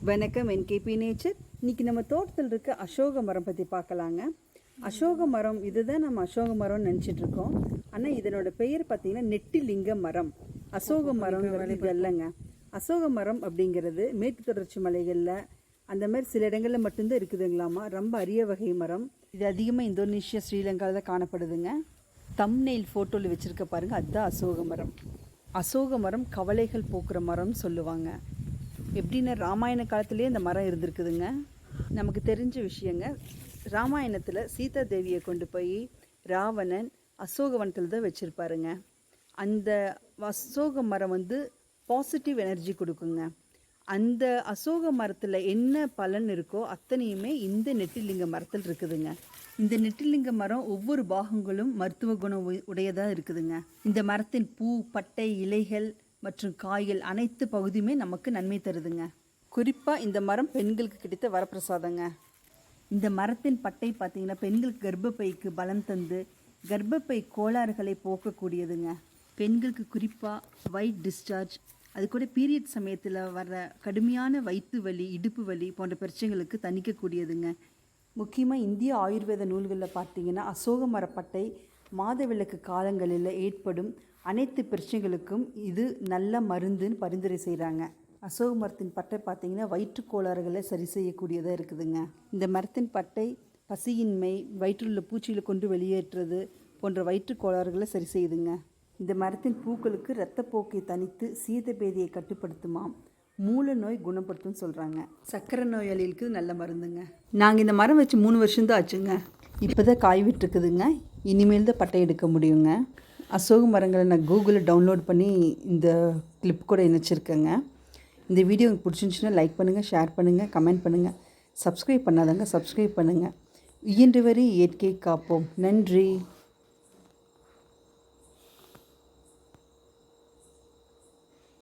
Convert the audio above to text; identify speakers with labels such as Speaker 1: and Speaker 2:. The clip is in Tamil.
Speaker 1: வணக்கம் என்கேபி நேச்சர். இன்றைக்கி நம்ம தோட்டத்தில் இருக்க அசோக மரம் பற்றி பார்க்கலாங்க. அசோக மரம் இதுதான் நம்ம அசோக மரம்னு நினச்சிட்ருக்கோம். ஆனால் இதனோட பெயர் பார்த்திங்கன்னா நெட்டிலிங்க மரம். அசோக மரம்ங்கிறது இது இல்லைங்க. அசோக மரம் அப்படிங்கிறது மேற்கு தொடர்ச்சி மலைகளில் அந்த மாதிரி சில இடங்களில் மட்டும்தான் இருக்குதுங்களாமா. ரொம்ப அரிய வகை மரம். இது அதிகமாக இந்தோனேஷியா, ஸ்ரீலங்காவில் காணப்படுதுங்க. தம்ப்நெயில் ஃபோட்டோவில் வச்சுருக்க பாருங்கள், அதுதான் அசோக மரம். அசோக மரம் கவலைகள் போக்குற மரம்னு சொல்லுவாங்க. எப்படின்னா ராமாயண காலத்துலேயே இந்த மரம் இருந்திருக்குதுங்க. நமக்கு தெரிஞ்ச விஷயங்க, ராமாயணத்தில் சீதா தேவியை கொண்டு போய் ராவணன் அசோகவனத்தில் தான் வச்சுருப்பாருங்க. அந்த அசோக மரம் பாசிட்டிவ் எனர்ஜி கொடுக்குங்க. அந்த அசோக மரத்தில் என்ன பலன் இருக்கோ அத்தனையுமே இந்த நெட்டிலிங்க மரத்தில் இருக்குதுங்க. இந்த நெட்டிலிங்க மரம் ஒவ்வொரு பாகங்களும் மருத்துவ குணம் உடையதாக இருக்குதுங்க. இந்த மரத்தின் பூ, பட்டை, இலைகள் மற்றும் காய்கள் அனைத்து பகுதியுமே நமக்கு நன்மை தருதுங்க. குறிப்பாக இந்த மரம் பெண்களுக்கு கிடைத்த வரப்பிரசாதங்க. இந்த மரத்தின் பட்டை பார்த்திங்கன்னா பெண்களுக்கு கர்ப்பப்பைக்கு பலம் தந்து கர்ப்பப்பை கோளாறுகளை போக்கக்கூடியதுங்க. பெண்களுக்கு குறிப்பாக ஒயிட் டிஸ்சார்ஜ், அது கூட பீரியட் சமயத்தில் வர்ற கடுமையான வயிற்று வலி, இடுப்பு வலி போன்ற பிரச்சனைகளுக்கு தணிக்கக்கூடியதுங்க. முக்கியமாக இந்திய ஆயுர்வேத நூல்களில் பார்த்திங்கன்னா அசோக மரப்பட்டை மாதவிலக்கு காலங்களில் ஏற்படும் அனைத்து பிரச்சனைகளுக்கும் இது நல்ல மருந்துன்னு பரிந்துரை செய்கிறாங்க. அசோக மரத்தின் பட்டை பார்த்திங்கன்னா வயிற்று கோளாறுகளை சரி செய்யக்கூடியதாக இருக்குதுங்க. இந்த மரத்தின் பட்டை பசியின்மை, வயிற்றுள்ள பூச்சிகளை கொண்டு வெளியேற்றுறது போன்ற வயிற்று கோளாறுகளை சரி செய்யுதுங்க. இந்த மரத்தின் பூக்களுக்கு இரத்தப்போக்கை தணித்து சீதபேதியை கட்டுப்படுத்துமாம், மூல நோய் குணப்படுத்தும்னு சொல்கிறாங்க. சர்க்கரை நோயாளிகளுக்கு நல்ல மருந்துங்க. நாங்கள் இந்த மரம் வச்சு 3 வருஷம்தான் ஆச்சுங்க. இப்போ தான் காய் விட்டுருக்குதுங்க. இனிமேல் தான் பட்டை எடுக்க முடியுங்க. அசோக மரங்களை நான் கூகுளில் டவுன்லோட் பண்ணி இந்த கிளிப் கூட இணைச்சிருக்கேங்க. இந்த வீடியோ உங்களுக்கு பிடிச்சிருந்துச்சுன்னா லைக் பண்ணுங்கள், ஷேர் பண்ணுங்கள், கமெண்ட் பண்ணுங்கள். சப்ஸ்கிரைப் பண்ணாதாங்க சப்ஸ்கிரைப் பண்ணுங்கள். இயன்றவரை இயற்கை காப்போம். நன்றி.